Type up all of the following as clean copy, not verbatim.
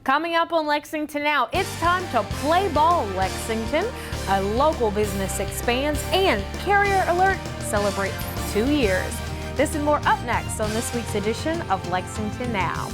Coming up on Lexington Now, it's time to play ball, Lexington. A local business expands and Carrier Alert celebrates 2 years. This and more up next on this week's edition of Lexington Now.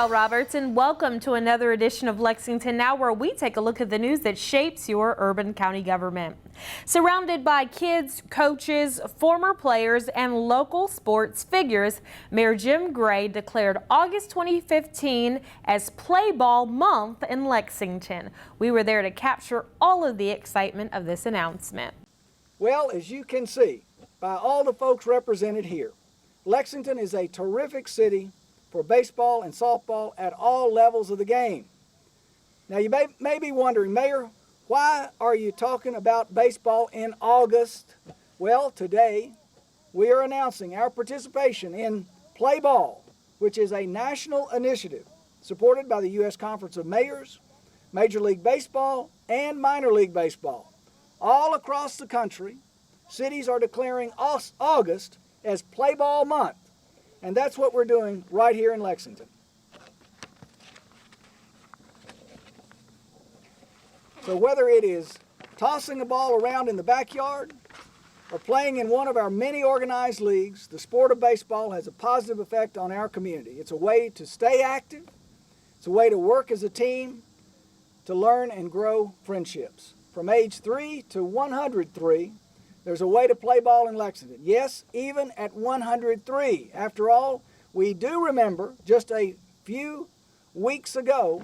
Roberts, and welcome to another edition of Lexington Now, where we take a look at the news that shapes your urban county government. Surrounded by kids, coaches, former players, and local sports figures, Mayor Jim Gray declared August 2015 as Play Ball Month in Lexington. We were there to capture all of the excitement of this announcement. Well, as you can see by all the folks represented here, Lexington is a terrific city for baseball and softball at all levels of the game. Now you may be wondering, Mayor, why are you talking about baseball in August? Well, today we are announcing our participation in Play Ball, which is a national initiative supported by the U.S. Conference of Mayors, Major League Baseball, and Minor League Baseball. All across the country, cities are declaring August as Play Ball Month. And that's what we're doing right here in Lexington. So whether it is tossing a ball around in the backyard or playing in one of our many organized leagues, the sport of baseball has a positive effect on our community. It's a way to stay active. It's a way to work as a team, to learn and grow friendships. From age 3 to 103, there's a way to play ball in Lexington. Yes, even at 103. After all, we do remember just a few weeks ago,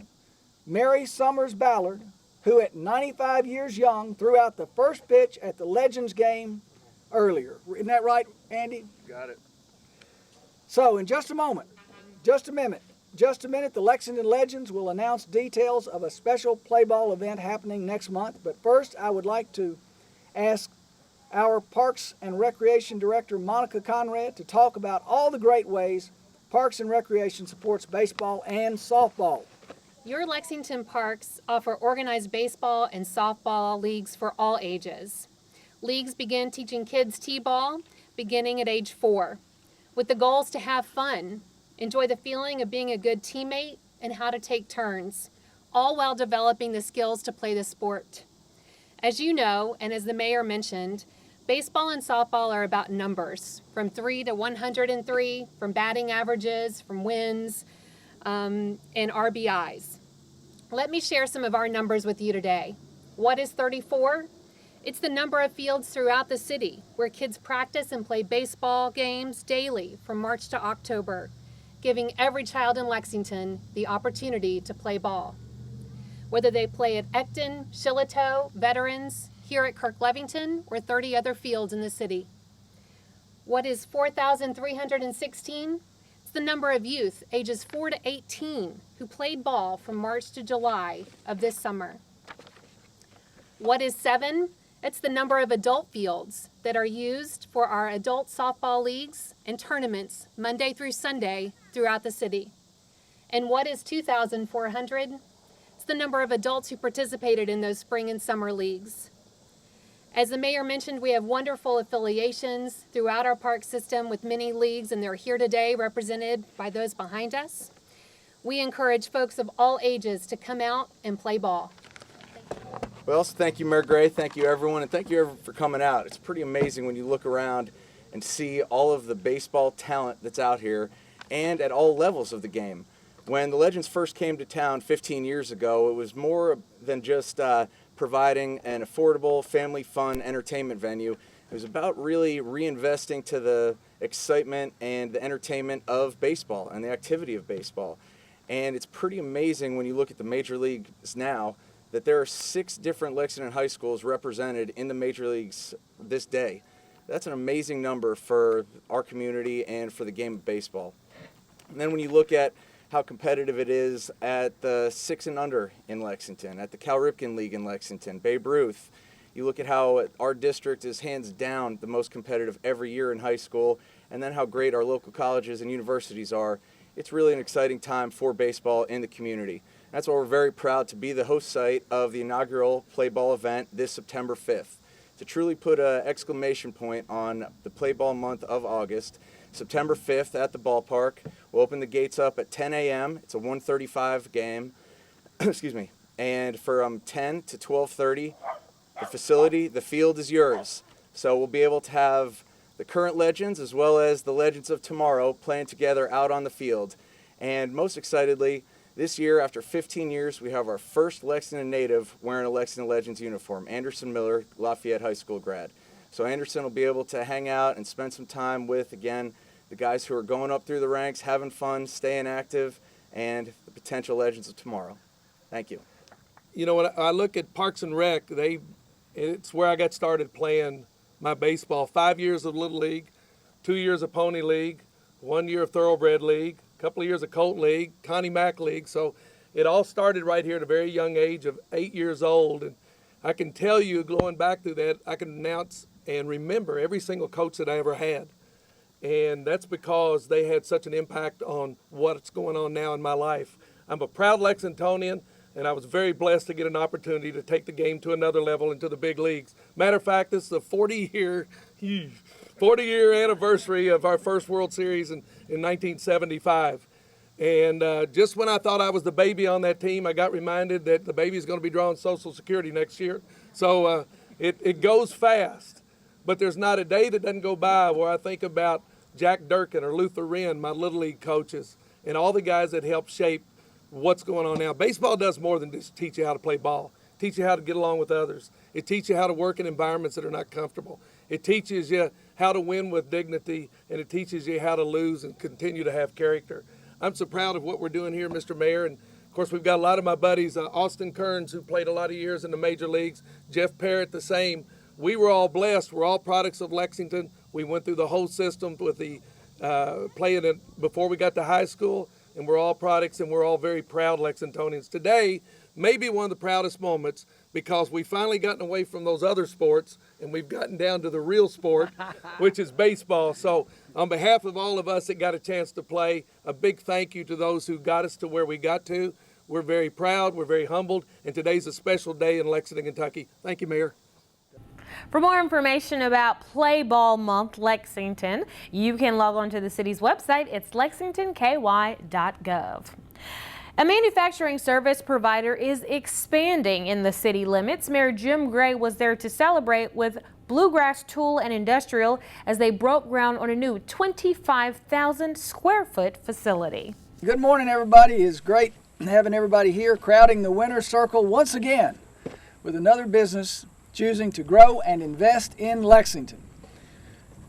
Mary Summers Ballard, who at 95 years young threw out the first pitch at the Legends game earlier. Isn't that right, Andy? Got it. So in just a minute, the Lexington Legends will announce details of a special play ball event happening next month. But first, I would like to ask our Parks and Recreation Director, Monica Conrad, to talk about all the great ways Parks and Recreation supports baseball and softball. Your Lexington Parks offer organized baseball and softball leagues for all ages. Leagues begin teaching kids t-ball beginning at age 4, with the goals to have fun, enjoy the feeling of being a good teammate, and how to take turns, all while developing the skills to play the sport. As you know, and as the mayor mentioned, baseball and softball are about numbers, from 3 to 103, from batting averages, from wins, and RBIs. Let me share some of our numbers with you today. What is 34? It's the number of fields throughout the city where kids practice and play baseball games daily from March to October, giving every child in Lexington the opportunity to play ball. Whether they play at Ecton, Shillato, Veterans, here at Kirk Levington, or 30 other fields in the city. What is 4,316? It's the number of youth ages 4 to 18 who played ball from March to July of this summer. What is 7? It's the number of adult fields that are used for our adult softball leagues and tournaments Monday through Sunday throughout the city. And what is 2,400? It's the number of adults who participated in those spring and summer leagues. As the mayor mentioned, we have wonderful affiliations throughout our park system with many leagues, and they're here today represented by those behind us. We encourage folks of all ages to come out and play ball. Well, so thank you, Mayor Gray. Thank you, everyone, and thank you everyone for coming out. It's pretty amazing when you look around and see all of the baseball talent that's out here and at all levels of the game. When the Legends first came to town 15 years ago, it was more than just providing an affordable, family fun entertainment venue. It was about really reinvesting to the excitement and the entertainment of baseball and the activity of baseball. And it's pretty amazing when you look at the major leagues now that there are 6 different Lexington high schools represented in the major leagues this day. That's an amazing number for our community and for the game of baseball. And then when you look at how competitive it is at the 6 and under in Lexington, at the Cal Ripken League in Lexington, Babe Ruth, You look at how our district is hands down the most competitive every year in high school, and then how great our local colleges and universities are. It's really an exciting time for baseball in the community. That's why we're very proud to be the host site of the inaugural Play Ball event this September 5th. To truly put an exclamation point on the Play Ball month of August, September 5th at the ballpark. We'll open the gates up at 10 a.m. It's a 1:35 game. Excuse me. And from 10 to 12:30, the field is yours. So we'll be able to have the current legends as well as the legends of tomorrow playing together out on the field. And most excitedly, this year, after 15 years, we have our first Lexington native wearing a Lexington Legends uniform, Anderson Miller, Lafayette High School grad. So Anderson will be able to hang out and spend some time with, again, the guys who are going up through the ranks, having fun, staying active, and the potential legends of tomorrow. Thank you. You know, when I look at Parks and Rec, it's where I got started playing my baseball. 5 years of Little League, 2 years of Pony League, 1 year of Thoroughbred League, a couple of years of Colt League, Connie Mack League. So it all started right here at a very young age of 8 years old. And I can tell you, going back through that, I can announce and remember every single coach that I ever had. And that's because they had such an impact on what's going on now in my life. I'm a proud Lexingtonian, and I was very blessed to get an opportunity to take the game to another level into the big leagues. Matter of fact, this is the 40-year anniversary of our first World Series in 1975. And just when I thought I was the baby on that team, I got reminded that the baby is going to be drawing Social Security next year. So it goes fast. But there's not a day that doesn't go by where I think about Jack Durkin or Luther Wren, my Little League coaches, and all the guys that helped shape what's going on now. Baseball does more than just teach you how to play ball. It teaches you how to get along with others. It teaches you how to work in environments that are not comfortable. It teaches you how to win with dignity, and it teaches you how to lose and continue to have character. I'm so proud of what we're doing here, Mr. Mayor. And of course, we've got a lot of my buddies, Austin Kearns, who played a lot of years in the major leagues, Jeff Parrott, the same. We were all blessed. We're all products of Lexington. We went through the whole system with the playing it before we got to high school, and we're all products, and we're all very proud Lexingtonians. Today may be one of the proudest moments because we've finally gotten away from those other sports, and we've gotten down to the real sport, which is baseball. So on behalf of all of us that got a chance to play, a big thank you to those who got us to where we got to. We're very proud. We're very humbled, and today's a special day in Lexington, Kentucky. Thank you, Mayor. For more information about Play Ball Month Lexington, you can log on to the city's website. It's lexingtonky.gov. A manufacturing service provider is expanding in the city limits. Mayor Jim Gray was there to celebrate with Bluegrass Tool and Industrial as they broke ground on a new 25,000 square foot facility. Good morning, everybody. It's great having everybody here crowding the winner's circle once again with another business choosing to grow and invest in Lexington.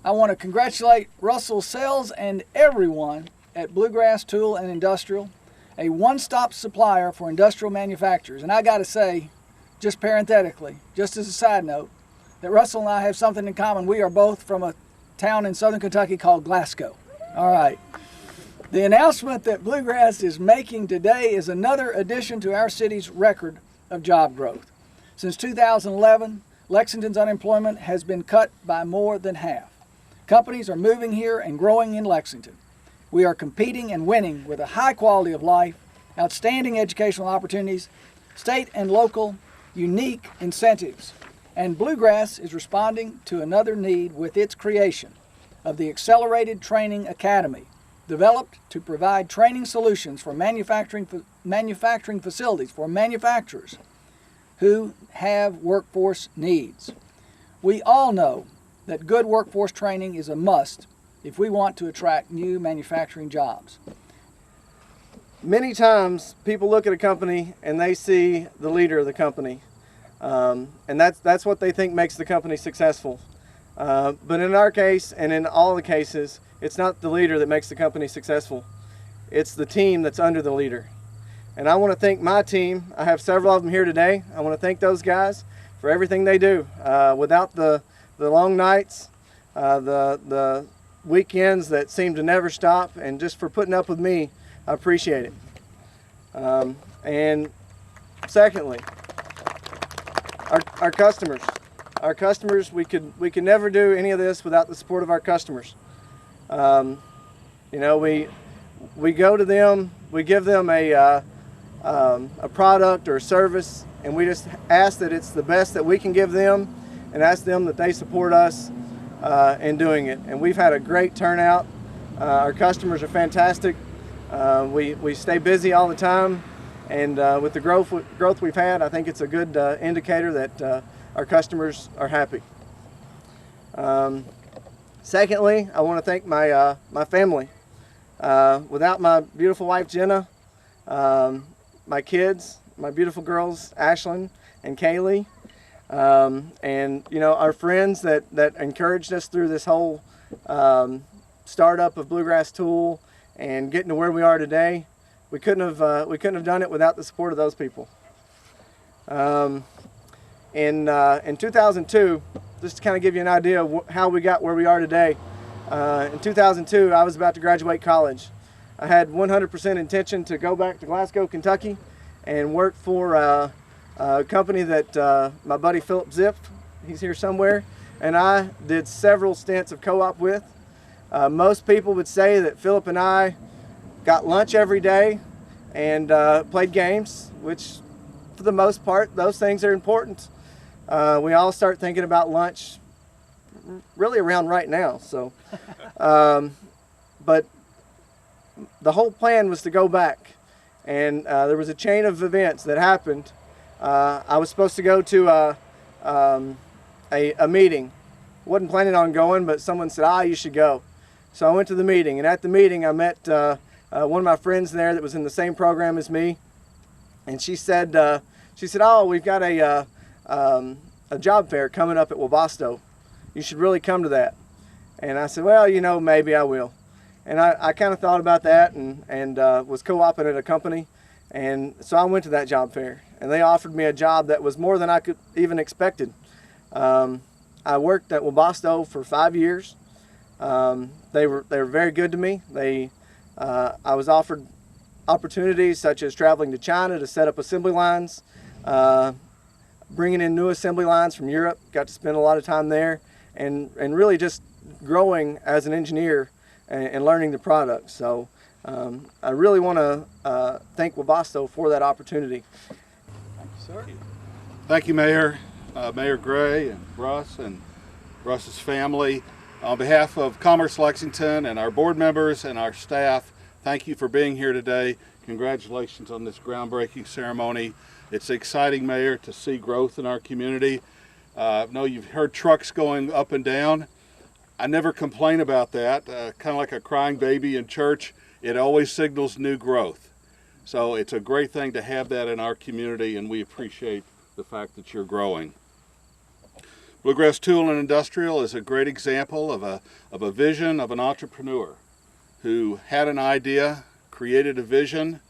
I want to congratulate Russell Sells and everyone at Bluegrass Tool and Industrial, a one-stop supplier for industrial manufacturers. And I got to say, just parenthetically, just as a side note, that Russell and I have something in common. We are both from a town in southern Kentucky called Glasgow. All right. The announcement that Bluegrass is making today is another addition to our city's record of job growth. Since 2011, Lexington's unemployment has been cut by more than half. Companies are moving here and growing in Lexington. We are competing and winning with a high quality of life, outstanding educational opportunities, state and local unique incentives. And Bluegrass is responding to another need with its creation of the Accelerated Training Academy, developed to provide training solutions for manufacturing facilities for manufacturers who have workforce needs. We all know that good workforce training is a must if we want to attract new manufacturing jobs. Many times people look at a company and they see the leader of the company, and that's what they think makes the company successful. But in our case, and in all the cases, it's not the leader that makes the company successful. It's the team that's under the leader. And I want to thank my team. I have several of them here today. I want to thank those guys for everything they do. Without the long nights, the weekends that seem to never stop, and just for putting up with me, I appreciate it. And secondly, our customers. our customers, we could never do any of this without the support of our customers. You know, we go to them, we give them a product or a service, and we just ask that it's the best that we can give them, and ask them that they support us in doing it. And we've had a great turnout. Our customers are fantastic. We stay busy all the time, and with the growth we've had, I think it's a good indicator that our customers are happy. Secondly, I want to thank my family. Without my beautiful wife Jenna, my kids, my beautiful girls Ashlyn and Kaylee, and you know, our friends that encouraged us through this whole startup of Bluegrass Tool and getting to where we are today, we couldn't have done it without the support of those people. In 2002, just to kind of give you an idea of how we got where we are today, in 2002 I was about to graduate college. I had 100% intention to go back to Glasgow, Kentucky and work for a company that my buddy Philip Zipp, he's here somewhere, and I did several stints of co-op with. Most people would say that Philip and I got lunch every day and played games, which for the most part, those things are important. We all start thinking about lunch really around right now. So, but the whole plan was to go back, and there was a chain of events that happened. I was supposed to go to a meeting. Wasn't planning on going, but someone said, you should go. So I went to the meeting, and at the meeting I met one of my friends there that was in the same program as me, and she said, we've got a job fair coming up at Wabasto. You should really come to that. And I said, well, you know, maybe I will. And I kind of thought about that and was co-oping at a company. And so I went to that job fair, and they offered me a job that was more than I could even expected. I worked at Wabasto for 5 years. They were very good to me. I was offered opportunities such as traveling to China to set up assembly lines, bringing in new assembly lines from Europe. Got to spend a lot of time there, and really just growing as an engineer and learning the product. So I really want to thank Wabasto for that opportunity. Thank you, sir. Thank you, Mayor, Mayor Gray and Russ's family. On behalf of Commerce Lexington and our board members and our staff, thank you for being here today. Congratulations on this groundbreaking ceremony. It's exciting, Mayor, to see growth in our community. I know you've heard trucks going up and down. I never complain about that. Kind of like a crying baby in church, it always signals new growth. So it's a great thing to have that in our community, and we appreciate the fact that you're growing. Bluegrass Tool and Industrial is a great example of a vision of an entrepreneur who had an idea, created a vision,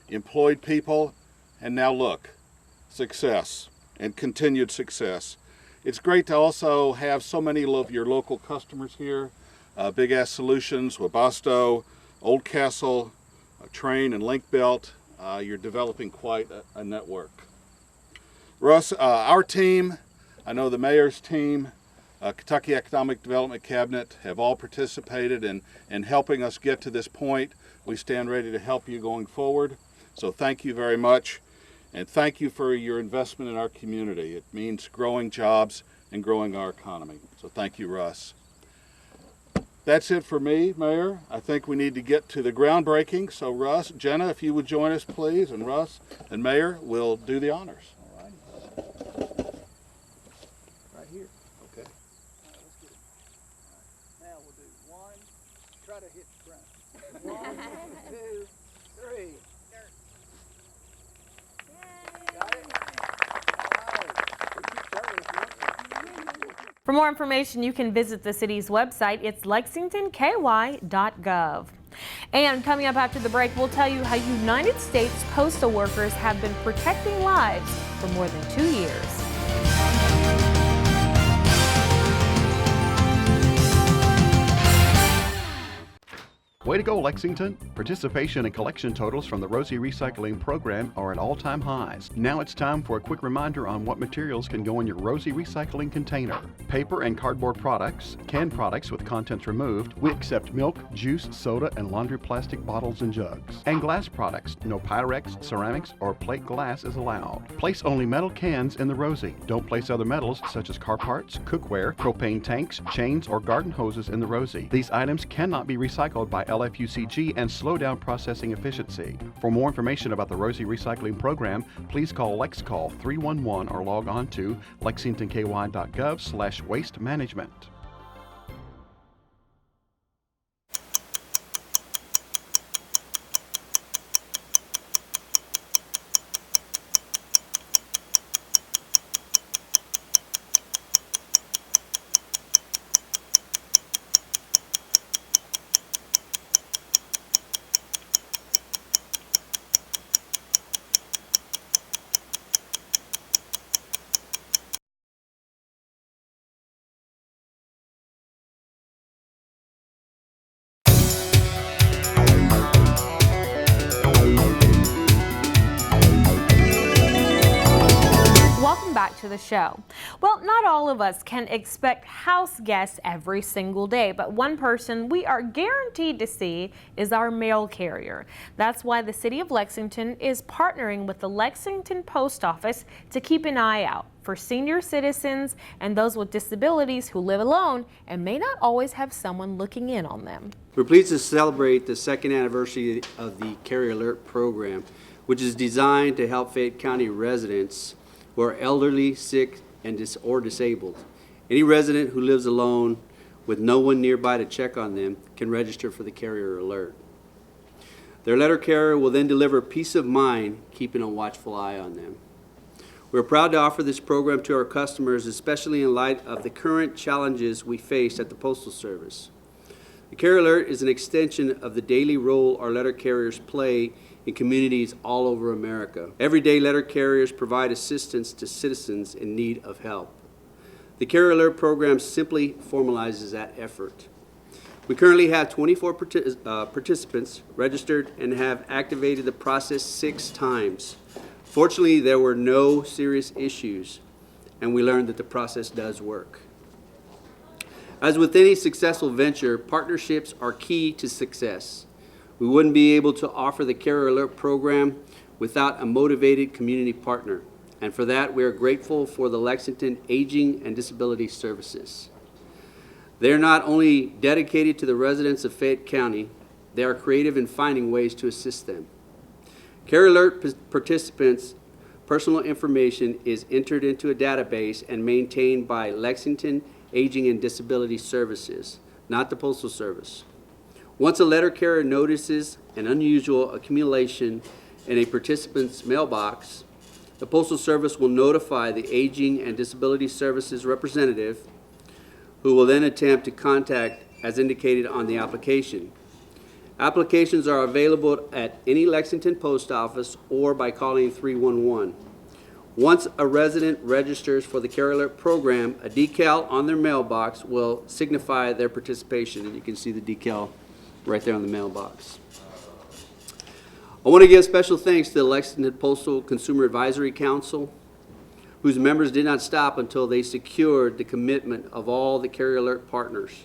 employed people, and now look, success and continued success. It's great to also have so many of your local customers here, Big Ass Solutions, Wabasto, Old Castle, Train and Link Belt. You're developing quite a network. Russ, our team, I know the mayor's team, Kentucky Economic Development Cabinet have all participated in helping us get to this point. We stand ready to help you going forward. So thank you very much. And thank you for your investment in our community. It means growing jobs and growing our economy. So thank you, Russ. That's it for me, Mayor. I think we need to get to the groundbreaking. So Russ, Jenna, if you would join us, please, and Russ and Mayor will do the honors. All right. Right here. Okay. All right, let's get it. All right. Now we'll do one. Try to hit the front. 1, 2, 3. Got it? All right. We keep going if you want. For more information, you can visit the city's website. It's lexingtonky.gov. And coming up after the break, we'll tell you how United States postal workers have been protecting lives for more than 2 years. Way to go, Lexington! Participation and collection totals from the Rosie Recycling Program are at all-time highs. Now it's time for a quick reminder on what materials can go in your Rosie Recycling container. Paper and cardboard products, canned products with contents removed. We accept milk, juice, soda, and laundry plastic bottles and jugs. And glass products. No Pyrex, ceramics, or plate glass is allowed. Place only metal cans in the Rosie. Don't place other metals such as car parts, cookware, propane tanks, chains, or garden hoses in the Rosie. These items cannot be recycled by LFUCG and slow down processing efficiency. For more information about the Rosie Recycling Program, please call LexCall 311 or log on to lexingtonky.gov/waste management. Welcome back to the show. Well, not all of us can expect house guests every single day, but one person we are guaranteed to see is our mail carrier. That's why the City of Lexington is partnering with the Lexington Post Office to keep an eye out for senior citizens and those with disabilities who live alone and may not always have someone looking in on them. We're pleased to celebrate the second anniversary of the Carrier Alert program, which is designed to help Fayette County residents who are elderly, sick, and or disabled. Any resident who lives alone with no one nearby to check on them can register for the Carrier Alert. Their letter carrier will then deliver peace of mind, keeping a watchful eye on them. We're proud to offer this program to our customers, especially in light of the current challenges we face at the Postal Service. The Carrier Alert is an extension of the daily role our letter carriers play in communities all over America. Everyday letter carriers provide assistance to citizens in need of help. The Carrier Alert program simply formalizes that effort. We currently have 24 participants registered and have activated the process 6 times. Fortunately, there were no serious issues, and we learned that the process does work. As with any successful venture, partnerships are key to success. We wouldn't be able to offer the Carrier Alert program without a motivated community partner. And for that, we are grateful for the Lexington Aging and Disability Services. They're not only dedicated to the residents of Fayette County, they are creative in finding ways to assist them. Carrier Alert participants' personal information is entered into a database and maintained by Lexington Aging and Disability Services, not the Postal Service. Once a letter carrier notices an unusual accumulation in a participant's mailbox, the Postal Service will notify the Aging and Disability Services representative, who will then attempt to contact as indicated on the application. Applications are available at any Lexington post office or by calling 311. Once a resident registers for the Carrier Alert program, a decal on their mailbox will signify their participation, and you can see the decal right there on the mailbox. I want to give special thanks to the Lexington Postal Consumer Advisory Council, whose members did not stop until they secured the commitment of all the Carrier Alert partners.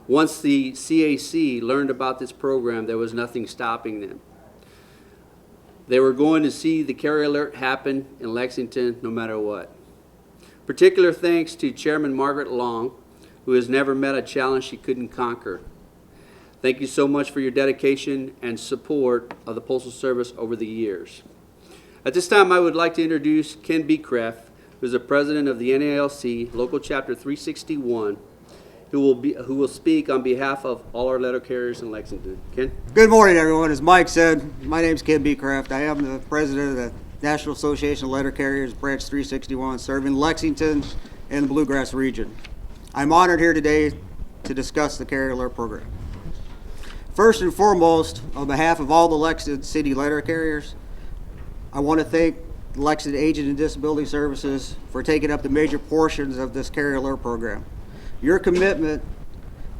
Once the CAC learned about this program, there was nothing stopping them. They were going to see the Carrier Alert happen in Lexington no matter what. Particular thanks to Chairman Margaret Long, who has never met a challenge she couldn't conquer. Thank you so much for your dedication and support of the Postal Service over the years. At this time, I would like to introduce Ken Becraft, who is the president of the NALC, Local Chapter 361, who will speak on behalf of all our letter carriers in Lexington. Ken? Good morning, everyone. As Mike said, my name is Ken Becraft. I am the president of the National Association of Letter Carriers, Branch 361, serving Lexington and the Bluegrass region. I'm honored here today to discuss the Carrier Alert program. First and foremost, on behalf of all the Lexington City letter carriers, I want to thank Lexington Aging and Disability Services for taking up the major portions of this Carrier Alert program. Your commitment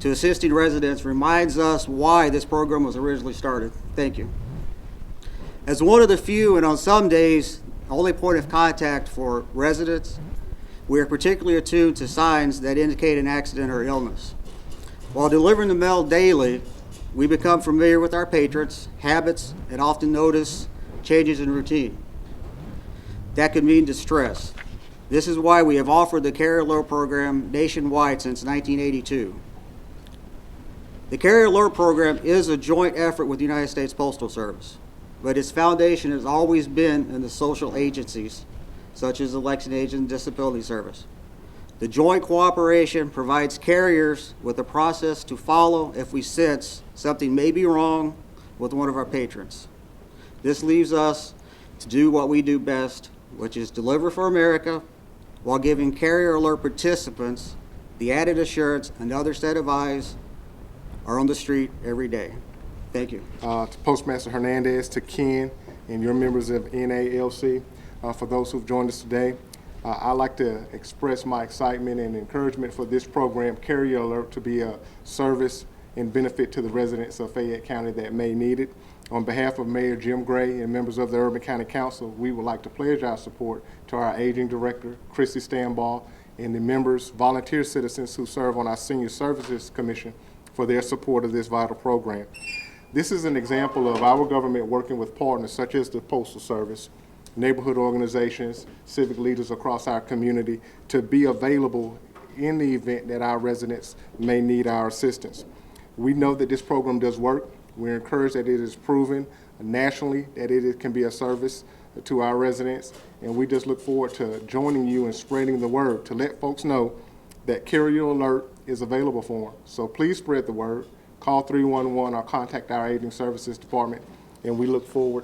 to assisting residents reminds us why this program was originally started. Thank you. As one of the few, and on some days, only point of contact for residents, we are particularly attuned to signs that indicate an accident or illness. While delivering the mail daily, we become familiar with our patrons' habits and often notice changes in routine. That could mean distress. This is why we have offered the Carrier Alert program nationwide since 1982. The Carrier Alert program is a joint effort with the United States Postal Service, but its foundation has always been in the social agencies, such as the Lexington Aging Disability Service. The joint cooperation provides carriers with a process to follow if we sense something may be wrong with one of our patrons. This leaves us to do what we do best, which is deliver for America while giving Carrier Alert participants the added assurance another set of eyes are on the street every day. Thank you. To Postmaster Hernandez, to Ken, and your members of NALC, for those who've joined us today. I'd like to express my excitement and encouragement for this program, Carrier Alert, to be a service and benefit to the residents of Fayette County that may need it. On behalf of Mayor Jim Gray and members of the Urban County Council, we would like to pledge our support to our Aging Director, Christy Stanball, and the members, volunteer citizens who serve on our Senior Services Commission for their support of this vital program. This is an example of our government working with partners such as the Postal Service, neighborhood organizations, civic leaders across our community to be available in the event that our residents may need our assistance. We know that this program does work. We're encouraged that it is proven nationally that it can be a service to our residents, and we just look forward to joining you and spreading the word to let folks know that Carrier Alert is available for them. So please spread the word. Call 311 or contact our Aging Services Department, and we look forward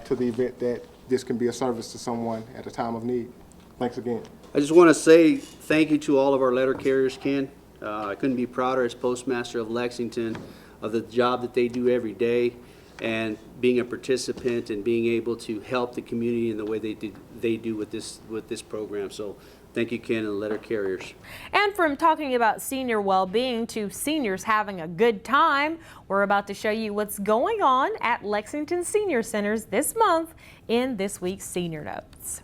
to the event that this can be a service to someone at a time of need. Thanks again. I just want to say thank you to all of our letter carriers, Ken. I couldn't be prouder as Postmaster of Lexington of the job that they do every day and being a participant and being able to help the community in the way they do with this program. So thank you, Ken, and the letter carriers. And from talking about senior well-being to seniors having a good time, we're about to show you what's going on at Lexington Senior Centers this month in this week's Senior Notes.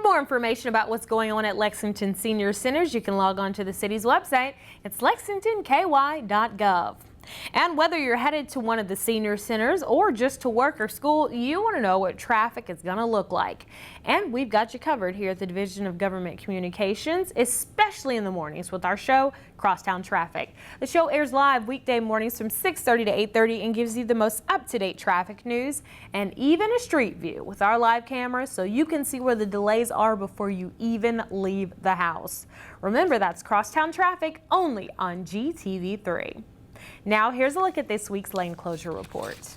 more information about what's going on at Lexington Senior Centers, you can log on to the city's website. It's lexingtonky.gov. And whether you're headed to one of the senior centers or just to work or school, you want to know what traffic is going to look like. And we've got you covered here at the Division of Government Communications, especially in the mornings with our show, Crosstown Traffic. The show airs live weekday mornings from 6:30 to 8:30 and gives you the most up-to-date traffic news and even a street view with our live cameras so you can see where the delays are before you even leave the house. Remember, that's Crosstown Traffic only on GTV3. Now, here's a look at this week's lane closure report.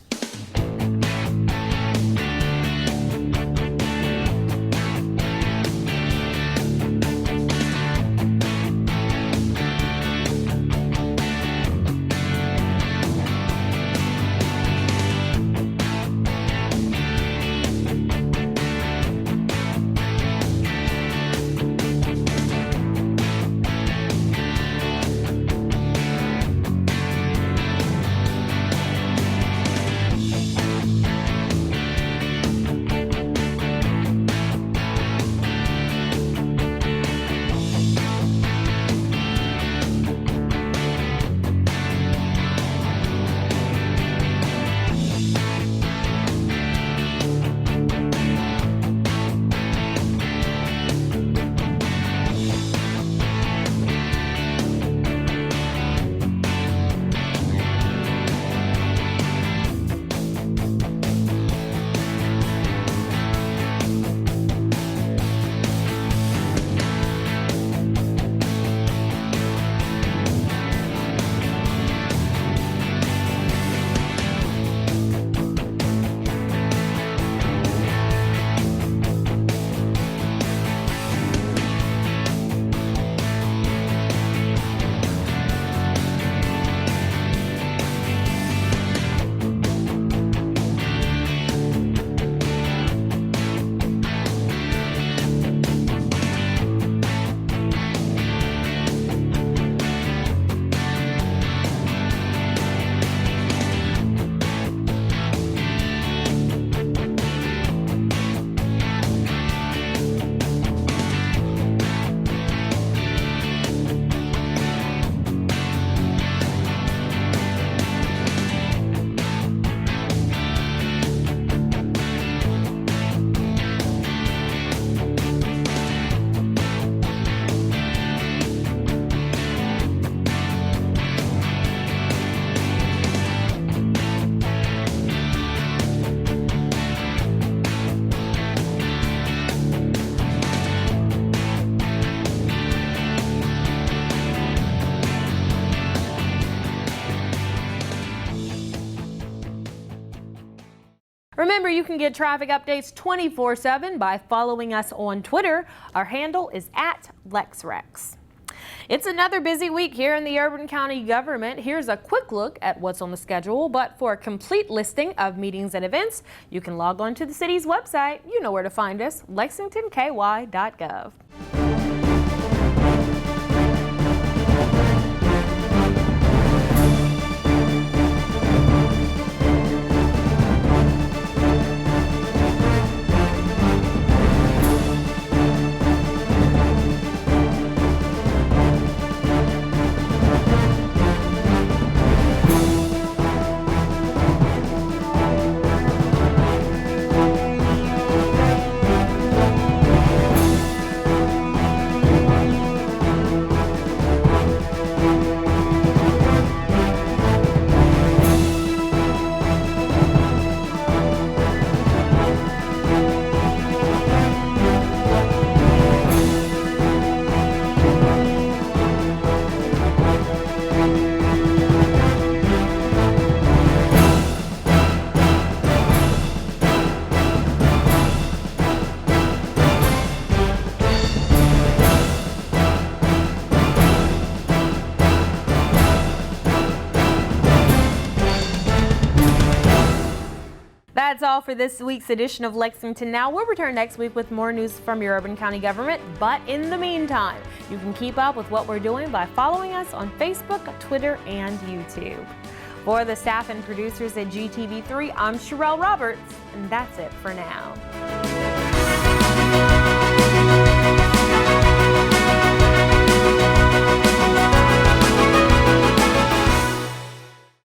Remember, you can get traffic updates 24/7 by following us on Twitter. Our handle is @LexRex. It's another busy week here in the Urban County government. Here's a quick look at what's on the schedule, but for a complete listing of meetings and events, you can log on to the city's website. You know where to find us, lexingtonky.gov. That's all for this week's edition of Lexington Now. We'll return next week with more news from your Urban County government. But in the meantime, you can keep up with what we're doing by following us on Facebook, Twitter, and YouTube. For the staff and producers at GTV3, I'm Sherelle Roberts, and that's it for now.